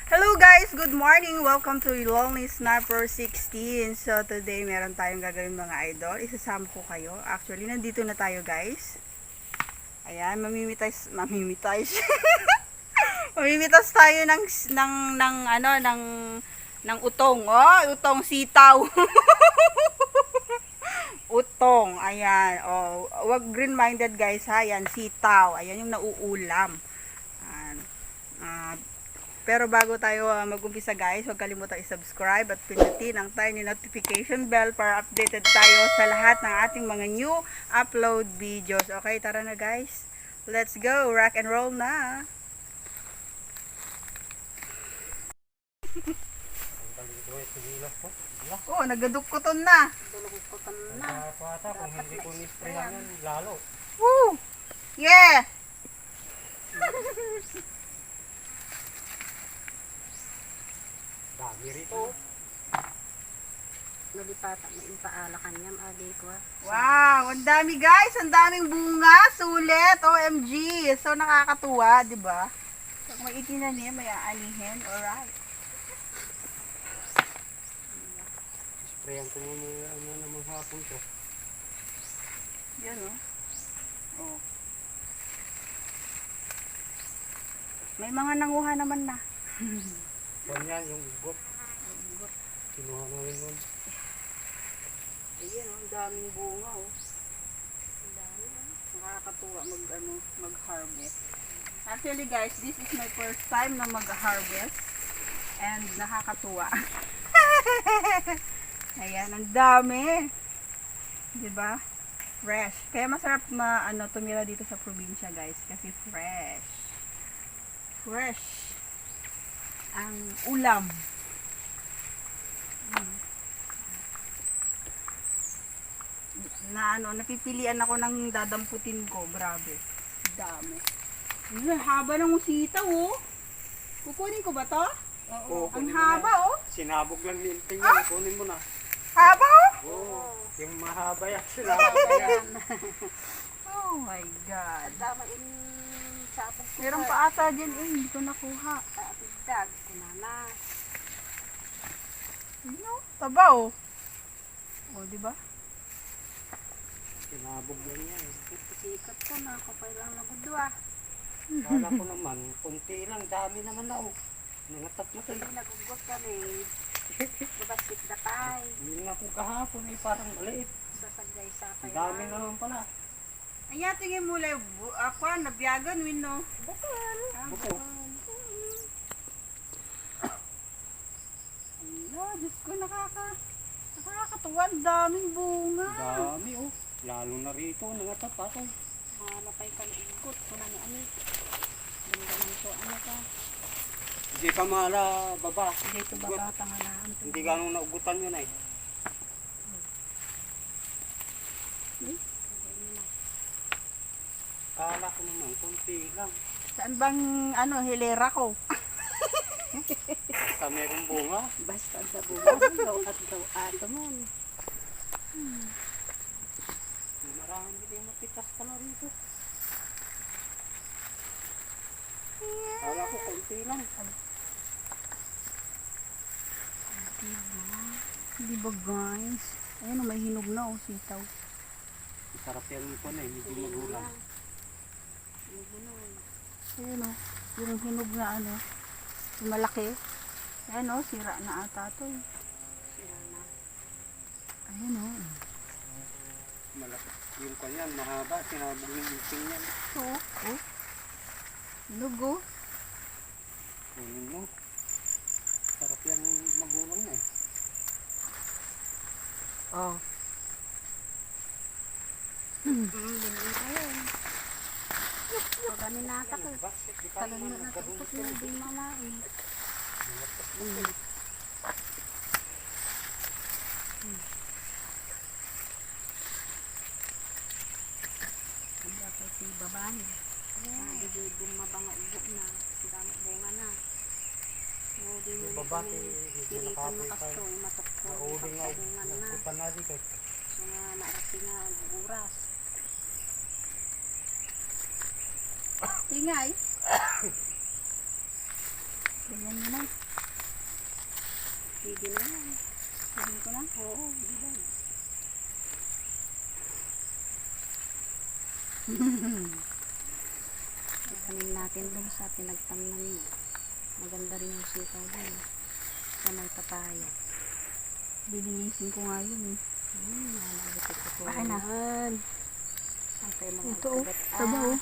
Hello guys, good morning. Welcome to Lonely Snapper 16. So today meron tayong gagawin mga idol. Isasama ko kayo. Actually, nandito na tayo guys. Ayan, mamimitas mamimitas tayo ng utong. Oh, utong sitaw. Utong. Ayan. Oh, wag green-minded guys ha. Ayan, sitaw. Ayan yung nauulam. Pero bago tayo mag-umpisa guys, huwag kalimutan i-subscribe at pindutin ang tiny notification bell para updated tayo sa lahat ng ating mga new upload videos. Okay, tara na guys. Let's go. Rock and roll na. Oh, nagadukkuton na. Nagadukkuton na. Kung hindi ko nisprayan yan, lalo. Woo! Yeah! Dami rito. Nalipata may impaalakan niya agi ko. Wow, ang dami guys, ang daming bunga, sulit, OMG. So nakakatuwa, 'di ba? Pag may itinanim, may aanihin. Alright. Sprayan ko muna namang hapon to. Yan oh. Oh. May mga nanguha naman na. Ganyan yung ugot. Kinuha namin nun. Ayan oh, ang daming bunga oh. Ang dami oh. Nakakatuwa mag-harvest. Actually guys, this is my first time na mag-harvest. And nakakatuwa. Ayan, ang dami. 'Di ba? Fresh. Kaya masarap tumira dito sa probinsya, guys, kasi fresh. Fresh ang ulam. Napipilian ako ng dadamputin ko. Grabe. Dami. Ang haba ng usita, oh. Kukunin ko ba 'to? Oo. Ang haba, oh. Sinabog lang ni Inting yan. Kunin mo na. Haba, oh. Oo. Yung mahaba yan. Oh my God. Tama in sapog ko. Meron pa ata dyan, hindi ko nakuha. Dag kunana. No, taba, oh. Oh, di ba? Sinabog lang yan. Sikat ko na kapay lang nagudwa. Kala ko naman, kunti lang. Dami naman na oh. Nangatat na Hindi tayo. nagugot kami. Babasit na tay. Hindi nga kung kahapon ay parang maliit. Sasagay sa Ang pay. dami na naman pala. Anya, tingin mo lang, ako, nabiyagan, win, no? Bakal. Buko. Ala, Diyos ko, nakakatuwa, ang daming bunga. Dami oh. Lalo na rito. Nangatat ako. Mga napay ka na igot. Kuna ni ani. Ganda lang to. Ano ka? Hindi pa mala baba. Dito baba tanganaan. Hindi ganong naugutan yun ay. Kala ko naman, kunti lang. Saan bang, hilera ko? Basta merong bunga. Basta sa buwan. Daw at daw ato mon. Marami din mapitas ka na rito. Kala ko kunti lang. Di ba, guys? Ayun, may hinog na, oh, sitaw. Sarap yan po na eh, medyo magulang. Ayun, oh, yung hinog na, yung malaki. Ayun, oh, sira na ata to, eh. Ayun, oh. Malaki. Yung kanyan, mahaba, sinabog yung iting yan. Oh, oh. Hinog, oh. Kunin mo. Sarap yan magulang na eh. Oh. Pagani nata ko. Basket, di pa Tagal naman na nagkadungkot natukot na di malai. Ang bakit si babae. Hindi bumabang ubo na. Dami bunga na. Hindi mo Yung baba, kami hindi pilitan nakapit makasto. tayo. Matakto. Nauli nga, Bunga na. nagutan na dito. So nga naarati nga buras. ingay. Ganyan mo na. Pwede na yan. Pwede ko na? Oo, bilang. Itanim natin dun sa pinagtamnan niyo. Maganda rin yung sitaw dun. Sa may papaya. Bilinisin ko nga yun eh. Nalagipit ko po. Bakit na? Okay, mga Ito oh, kagat. taba oh.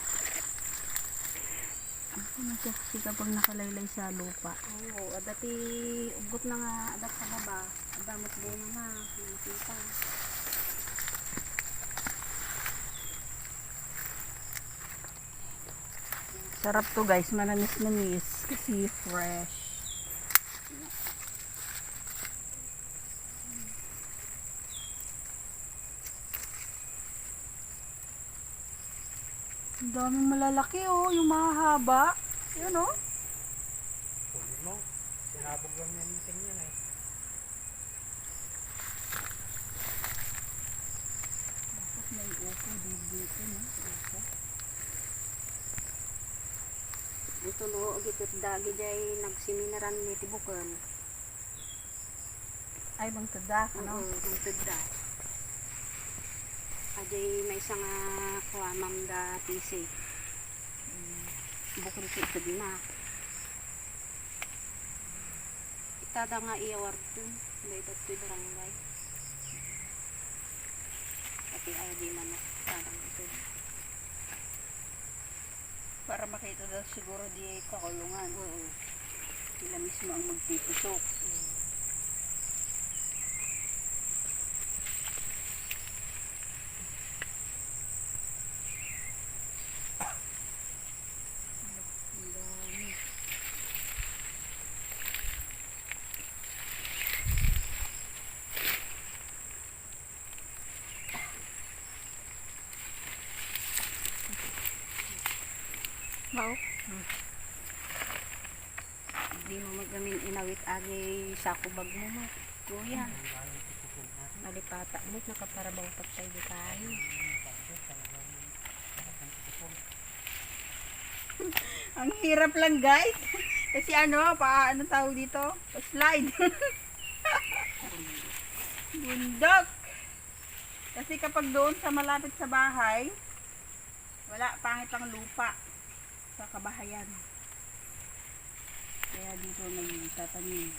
Ano siya kasi kapag nakalaylay sa lupa. Oo, dati ugot na nga adat sa baba. Adamot bunga na. Nakita. Sarap to guys, manamis-namis kasi fresh. Ang daming malalaki oh, yung mahahaba. Yun oh. Tuloy mo. Sinabog lang yan yung tingnan eh. Bakit may upo dito no? Upo. Ito no, agipit dagi jay nagsiminaran ni Tibukan. Ay, bang tada, ano? Ano? Ang tagda. Ajay may isang kuamam da tisi. Bukod sa itag na. Itada nga iawar dun. May ito barangay. Pati ayaw di man itada ito. Para makita daw siguro di kakulungan. Oo. Sila mismo ang magpipusok. Wow. Hindi mo magamin inawit agi sa kubag mo mo. Kuya. Malipata mo nakaparabang patay di tayo. Ang hirap lang guys. Kasi ano, ano tawag dito? Slide. Bundok. Kasi kapag doon sa malapit sa bahay, wala, pangit ang lupa sa kabahayan. Kaya dito nagtatanim.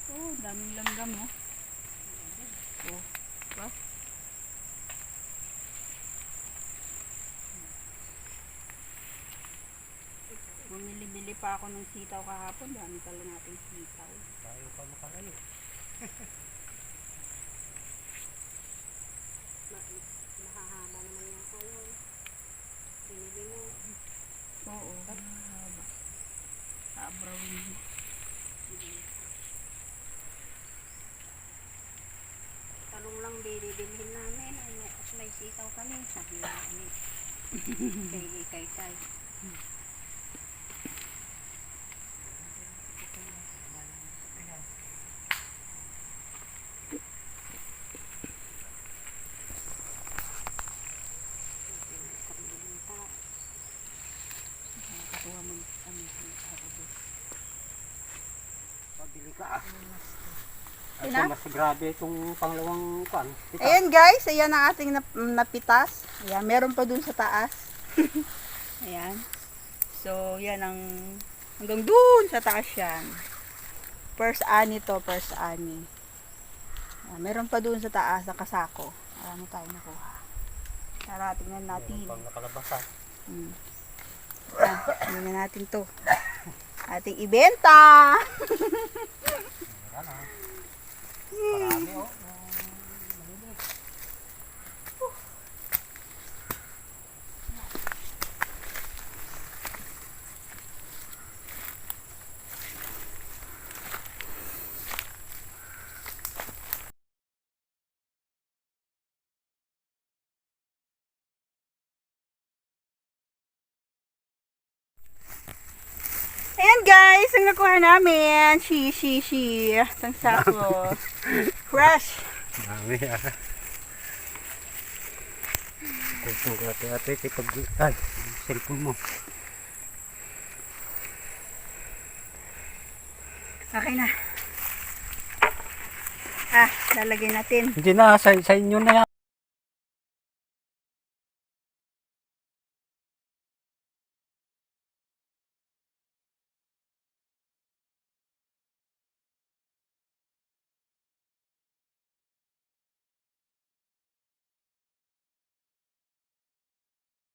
Oh, daming langgam oh. Oh, diba? Bumili-bili pa ako ng sitaw kahapon. Dami pala natin sitaw. Tayo pa makalayo. Mahahaba naman yung kayo. Pinili mo. Oo, mahaba. Abrawin mo. Talong lang binibilhin namin. Ay, may sitaw kami. Sabi na kami. Kay. Nakakatuwa mag ano. Pabili ka. Ay, Ina? mas grabe itong pangalawang kan. Ayan guys, ayan ang ating napitas. Ayan, meron pa dun sa taas. Ayan. So, yan ang hanggang dun sa taas yan. First ani to, first ani. Ayan, meron pa dun sa taas na kasako. Marami tayo nakuha. Tara, tingnan natin. Pang nakalabasan. Ayan, tingnan natin to. Ating ibenta! Ayan ah. Marami oh. Ayan guys, ang nakuha namin. She. Isang sako. Fresh. Marami ah. Ito ate si pag... Ay, cellphone mo. Okay na. Lalagay natin. Hindi na, sa inyo na yan.